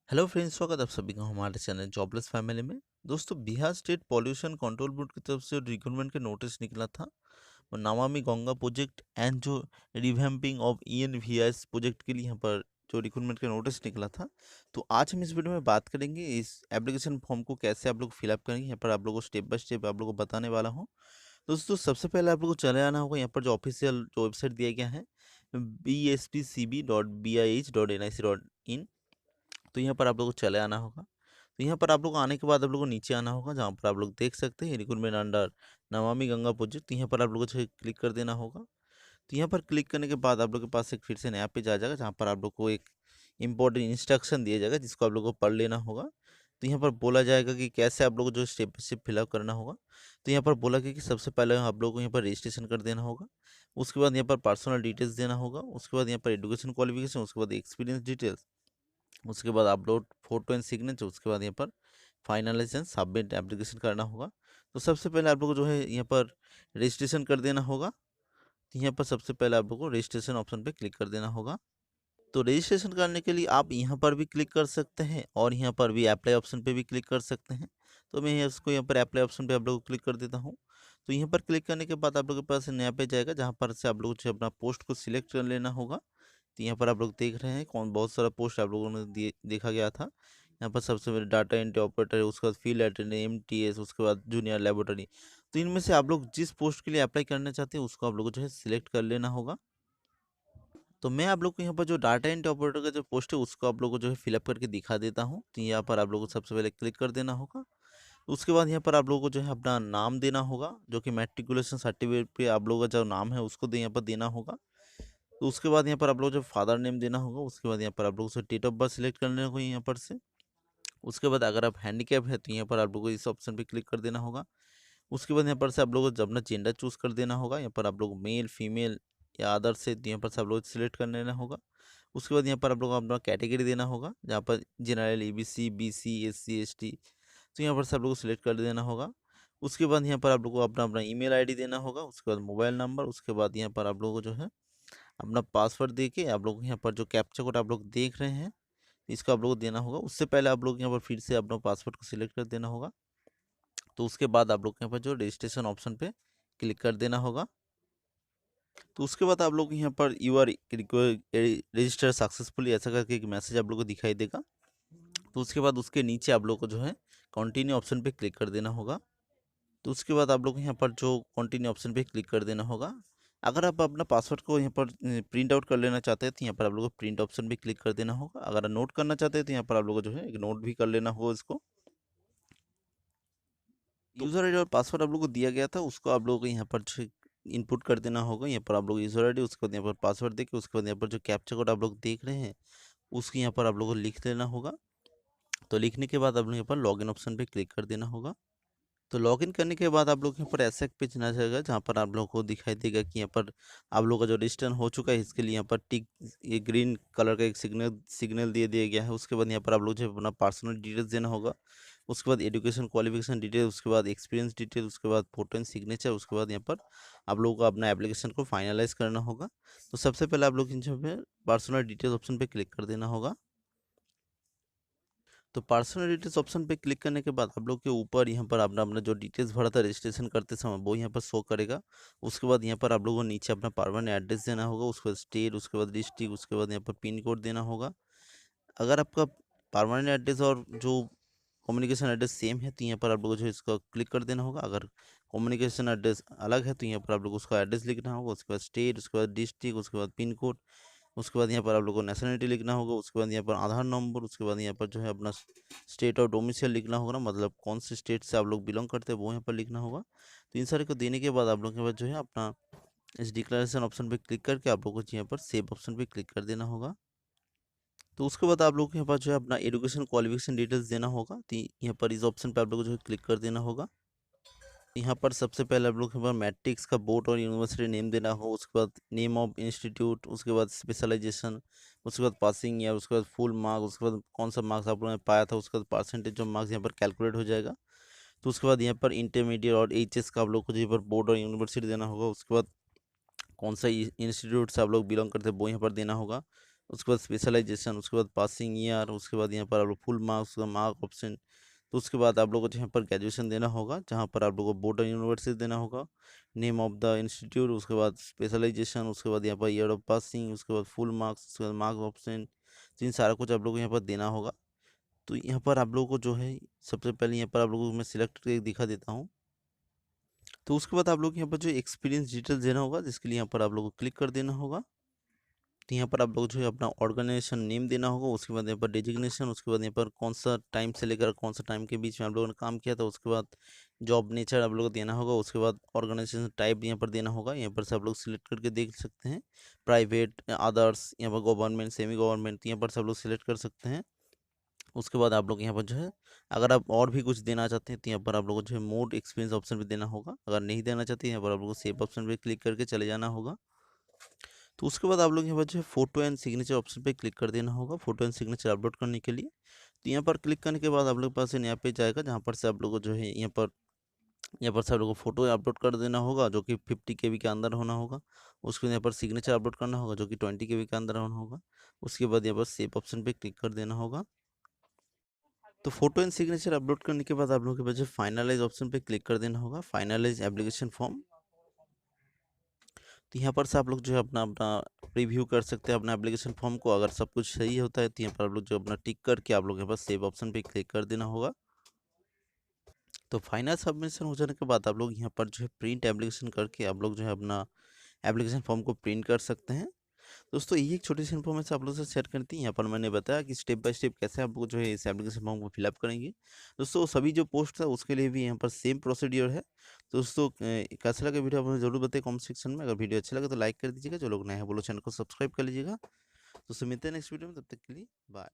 Hello friends, स्वागत है आप सभी का हमारे चैनल जॉबलेस फैमिली में। दोस्तों, Bihar state pollution control board की तरफ से रिक्रूटमेंट के नोटिस निकला था और नमामि गंगा प्रोजेक्ट एंड जो रिवैम्पिंग ऑफ ENVIS प्रोजेक्ट के लिए यहाँ पर जो रिक्रूटमेंट का नोटिस निकला था। तो आज हम इस वीडियो में बात करेंगे इस एप्लीकेशन फॉर्म को कैसे आप लोग फिलअप करेंगे। यहाँ पर आप लोगों को स्टेप बाय स्टेप आप लोगों को बताने वाला हूँ। दोस्तों, सबसे पहले आप लोगों को चले आना होगा यहाँ पर जो ऑफिशियल जो वेबसाइट दिया गया है bspcb.bih.nic.in। तो यहाँ पर आप लोगों को चले आना होगा। तो यहाँ पर आप लोग आने के बाद आप लोगों को नीचे आना होगा, जहाँ पर आप लोग देख सकते हैं recruitment under Namami Ganga project. तो यहाँ पर आप लोगों को क्लिक कर देना होगा। तो यहाँ पर क्लिक करने के बाद आप लोग के पास एक फिर से नया पेज आ जाएगा, जहाँ पर आप लोग को एक इंपॉर्टेंट इंस्ट्रक्शन दिया जाएगा जिसको आप लोग को पढ़ लेना होगा। तो यहाँ पर बोला जाएगा कि कैसे आप लोग को जो स्टेप बाय स्टेप फिलअप करना होगा। तो यहाँ पर बोला गया कि सबसे पहले आप लोग को यहाँ पर रजिस्ट्रेशन कर देना होगा। उसके बाद यहाँ पर पर्सनल डिटेल्स देना होगा। उसके बाद यहाँ पर एजुकेशन क्वालिफिकेशन, उसके बाद एक्सपीरियंस डिटेल्स, उसके बाद अपलोड फोटो एंड सिग्नेचर, उसके बाद यहाँ पर फाइनलाइज एंड सबमिट एप्लीकेशन करना होगा। तो सबसे पहले आप लोग को जो है यहाँ पर रजिस्ट्रेशन कर देना होगा। तो यहाँ पर सबसे पहले आप लोग को रजिस्ट्रेशन ऑप्शन पे क्लिक कर देना होगा। तो रजिस्ट्रेशन करने के लिए आप यहाँ पर भी क्लिक कर सकते हैं और यहाँ पर भी अप्लाई ऑप्शन पे भी क्लिक कर सकते हैं। तो मैं इसको यहाँ पर अप्लाई ऑप्शन पे आप लोग को क्लिक कर देता हूँ। तो यहाँ पर क्लिक करने के बाद आप लोग के पास नया पेज आएगा, जहाँ पर से आप लोग को अपना पोस्ट को सिलेक्ट कर लेना होगा। तो यहाँ पर आप लोग देख रहे हैं बहुत सारा पोस्ट आप लोगों ने देखा गया था। यहाँ पर सबसे पहले डाटा एंट्री ऑपरेटर, उसके बाद फील्ड अटेंडेंट, MTS, उसके बाद जूनियर लेबोरेटरी। तो इनमें से आप लोग जिस पोस्ट के लिए अप्लाई करना चाहते हैं उसको आप लोग को जो है सिलेक्ट कर लेना होगा। तो मैं आप लोग को यहाँ पर जो डाटा एंट्री ऑपरेटर का जो पोस्ट है उसको आप लोग को जो है फिलअप करके दिखा देता हूँ। तो यहाँ पर आप लोग को सबसे पहले क्लिक कर देना होगा। उसके बाद यहाँ पर आप लोगों को जो है अपना नाम देना होगा, जो कि मैट्रिकुलेशन सर्टिफिकेट पे आप लोगों का जो नाम है उसको यहाँ पर देना होगा। तो उसके बाद यहाँ पर आप लोग जो फादर नेम देना होगा। उसके बाद यहाँ पर आप लोगों से डेट ऑफ बर्थ सिलेक्ट करना होगा यहाँ पर से। उसके बाद अगर आप हैंडीकैप है तो यहाँ पर आप लोगों को इस ऑप्शन पे क्लिक कर देना होगा। उसके बाद यहाँ पर से आप लोगों को अपना जेंडर चूज कर देना होगा। यहाँ पर आप लोग मेल, फीमेल या अदर से यहाँ पर से आप लोग सिलेक्ट कर लेना होगा। उसके बाद यहाँ पर आप लोग अपना कैटेगरी देना होगा, जहाँ पर general, EBC, BC, SC, ST। तो यहाँ पर से आप लोग को सिलेक्ट कर देना होगा। उसके बाद यहाँ पर आप लोग को अपना अपना ईमेल आईडी देना होगा। उसके बाद मोबाइल नंबर। उसके बाद यहाँ पर आप लोगों को जो है अपना पासवर्ड दे के आप लोग यहाँ पर जो कैप्चा कोड आप लोग देख रहे हैं इसको आप लोग को देना होगा। उससे पहले आप लोग यहाँ पर फिर से अपना पासवर्ड को सिलेक्ट कर देना होगा। तो उसके बाद आप लोग यहाँ पर जो रजिस्ट्रेशन ऑप्शन पे क्लिक कर देना होगा। तो उसके बाद आप लोग यहाँ पर यू आर रजिस्टर सक्सेसफुली ऐसा करके एक मैसेज आप लोग को दिखाई देगा। तो उसके बाद उसके नीचे आप लोग को जो है कंटिन्यू ऑप्शन पे क्लिक कर देना होगा। तो उसके बाद आप लोग यहाँ पर जो कंटिन्यू ऑप्शन पे क्लिक कर देना होगा। अगर आप अपना पासवर्ड को यहाँ पर प्रिंट आउट कर लेना चाहते हैं तो यहाँ पर आप लोगों को प्रिंट ऑप्शन पे क्लिक कर देना होगा। अगर नोट करना चाहते हैं तो यहाँ पर आप लोगों को जो है एक नोट भी कर लेना होगा इसको। यूज़र आईडी और पासवर्ड आप लोगों को दिया गया था उसको आप लोगों को यहाँ पर इनपुट कर देना होगा। यहाँ पर आप लोग यूज़र आईडी, उसके बाद यहाँ पर पासवर्ड देके उसके बाद यहाँ पर जो कैप्चा कोड आप लोग देख रहे हैं उसकी यहाँ पर आप लोगों को लिख लेना होगा। तो लिखने के बाद आप लोग यहाँ पर लॉगिन ऑप्शन पे क्लिक कर देना होगा। तो लॉगिन करने के बाद आप लोग यहाँ पर ऐसा एक पेज आ जाएगा, जहाँ पर आप लोगों को दिखाई देगा कि यहाँ पर आप लोगों का जो रजिस्टर हो चुका है इसके लिए यहाँ पर टिक, ये ग्रीन कलर का एक सिग्नल दे दिया गया है। उसके बाद यहाँ पर आप लोग जो है अपना पर्सनल डिटेल्स देना होगा। उसके बाद एजुकेशन क्वालिफिकेशन डिटेल, उसके बाद एक्सपीरियंस डिटेल, उसके बाद फोटो एंड सिग्नेचर। उसके बाद यहाँ पर आप लोगों को अपना एप्लीकेशन को फाइनलाइज करना होगा। तो सबसे पहले आप लोग यहाँ पे पर्सनल डिटेल्स ऑप्शन पे क्लिक कर देना होगा। तो पर्सनल डिटेल्स ऑप्शन पे क्लिक करने के बाद आप लोग के ऊपर यहाँ पर अपना अपना जो डिटेल्स भरा था रजिस्ट्रेशन करते समय वो यहाँ पर शो करेगा। उसके बाद यहाँ पर आप लोगों को नीचे अपना परमानेंट एड्रेस देना होगा, उसके बाद स्टेट, उसके बाद डिस्ट्रिक्ट, उसके बाद यहाँ पर पिन कोड देना होगा। अगर आपका परमानेंट एड्रेस और जो कम्युनिकेशन एड्रेस सेम है तो यहाँ पर आप लोगों को जो इसका क्लिक कर देना होगा। अगर कम्युनिकेशन एड्रेस अलग है तो यहाँ पर आप लोग उसका एड्रेस लिखना होगा, उसके बाद स्टेट, उसके बाद डिस्ट्रिक्ट, उसके बाद पिन कोड, उसके बाद यहाँ पर आप लोग को नेशनलिटी लिखना होगा। उसके बाद यहाँ पर आधार नंबर, उसके बाद यहाँ पर जो है अपना स्टेट और डोमिसाइल लिखना होगा ना, मतलब कौन से स्टेट से आप लोग बिलोंग करते हैं वो यहाँ पर लिखना होगा। तो इन सारे को देने के बाद आप लोग के पास जो है अपना इस डिक्लेरेशन ऑप्शन पे क्लिक करके आप लोग को यहाँ पर सेव ऑप्शन पे क्लिक कर देना होगा। तो उसके बाद आप लोग के पास जो है अपना एजुकेशन क्वालिफिकेशन डिटेल्स देना होगा। तो यहाँ पर इस ऑप्शन पे आप लोग को जो है क्लिक कर देना होगा। यहाँ पर सबसे पहले आप लोग के पास मैट्रिक्स का बोर्ड और यूनिवर्सिटी नेम देना हो, उसके बाद नेम ऑफ इंस्टीट्यूट, उसके बाद स्पेशलाइजेशन, उसके बाद पासिंग ईयर, उसके बाद फुल मार्क्स, उसके बाद कौन सा मार्क्स आप लोगों ने पाया था, उसके बाद परसेंटेज ऑफ मार्क्स यहाँ पर कैलकुलेट हो जाएगा। तो उसके बाद यहाँ पर इंटरमीडिएट और HS का आप लोग को यहाँ पर बोर्ड और यूनिवर्सिटी देना होगा। उसके बाद कौन सा इंस्टीट्यूट से आप लोग बिलोंग करते हैं वो यहाँ पर देना होगा। उसके बाद स्पेशलाइजेशन, उसके बाद पासिंग ईयर, उसके बाद यहाँ पर आप लोग फुल मार्क्स का मार्क ऑप्शन। तो उसके बाद आप लोगों को यहाँ पर ग्रेजुएशन देना होगा, जहाँ पर आप लोगों को बोर्ड और यूनिवर्सिटी देना होगा, नेम ऑफ द इंस्टीट्यूट, उसके बाद स्पेशलाइजेशन, उसके बाद यहाँ पर ईयर ऑफ पासिंग, उसके बाद फुल मार्क्स, उसके बाद मार्क्स ऑप्शन। तो इन सारा कुछ आप लोगों को यहाँ पर देना होगा। तो यहाँ पर आप लोगों को जो है सबसे पहले यहाँ पर आप लोगों को मैं सिलेक्ट करके दिखा देता हूँ। तो उसके बाद आप लोग यहाँ पर जो एक्सपीरियंस डिटेल्स देना होगा, जिसके लिए यहाँ पर आप लोगों को क्लिक कर देना होगा। तो यहाँ पर आप लोग जो है अपना ऑर्गेनाइजेशन नेम देना होगा, उसके बाद यहाँ पर डेजिग्नेशन, उसके बाद यहाँ पर कौन सा टाइम से लेकर कौन सा टाइम के बीच में आप लोगों ने काम किया था, उसके बाद जॉब नेचर आप लोगों को देना होगा, उसके बाद ऑर्गेनाइजेशन टाइप यहाँ पर देना होगा। यहाँ पर से आप लोग सिलेक्ट करके देख सकते हैं, प्राइवेट, अदर्स, यहाँ पर गवर्नमेंट, सेमी गवर्नमेंट, यहाँ पर से आप लोग सिलेक्ट कर सकते हैं। उसके बाद आप लोग यहाँ पर जो है अगर आप और भी कुछ देना चाहते हैं तो यहाँ पर आप लोगों को जो है मोर एक्सपीरियंस ऑप्शन भी देना होगा। अगर नहीं देना चाहते यहाँ पर आप लोगों को सेव ऑप्शन पे क्लिक करके चले जाना होगा। तो उसके बाद आप लोग यहाँ पर जो है फोटो एंड सिग्नेचर ऑप्शन पे क्लिक कर देना होगा, फोटो एंड सिग्नेचर अपलोड करने के लिए। तो यहाँ पर क्लिक करने के बाद आप लोग के पास नया पेज आएगा, जहाँ पर से आप लोगों को जो है यहाँ पर से आप लोगों को फोटो अपलोड कर देना होगा, जो कि 50 KB के अंदर होना होगा। उसके बाद यहाँ पर सिग्नेचर अपलोड करना होगा, जो कि 20 KB के अंदर होना होगा। उसके बाद यहाँ पर सेव ऑप्शन पे क्लिक कर देना होगा। तो फोटो एंड सिग्नेचर अपलोड करने के बाद आप लोगों के पास फाइनलाइज ऑप्शन पे क्लिक कर देना होगा, फाइनलाइज एप्लीकेशन फॉर्म। तो यहाँ पर से आप लोग जो है अपना अपना रिव्यू कर सकते हैं अपना एप्लीकेशन फॉर्म को। अगर सब कुछ सही होता है तो यहाँ पर आप लोग जो अपना टिक करके आप लोग के पास सेव ऑप्शन पे क्लिक कर देना होगा। तो फाइनल सबमिशन हो जाने के बाद आप लोग यहाँ पर जो है प्रिंट एप्लीकेशन करके आप लोग जो है अपना एप्लीकेशन फॉर्म को प्रिंट कर सकते हैं। दोस्तों ये एक छोटी सी इन्फॉर्मेशन आप लोग से शेयर करती है। यहाँ पर मैंने बताया कि स्टेप बाय स्टेप कैसे आप जो है इस एप्लीकेशन फॉर्म को फिलअप करेंगे। दोस्तों सभी जो पोस्ट है उसके लिए भी यहाँ पर सेम प्रोसीड्योर है। दोस्तों कैसा लगा वीडियो आप मुझे जरूर बताइए कमेंट सेक्शन में। अगर वीडियो अच्छा लगे तो लाइक कर दीजिएगा, जो लोग नए हैं वो लोग चैनल को सब्सक्राइब कर लीजिएगा। तो मिलते हैं नेक्स्ट वीडियो में, तब तक के लिए बाय।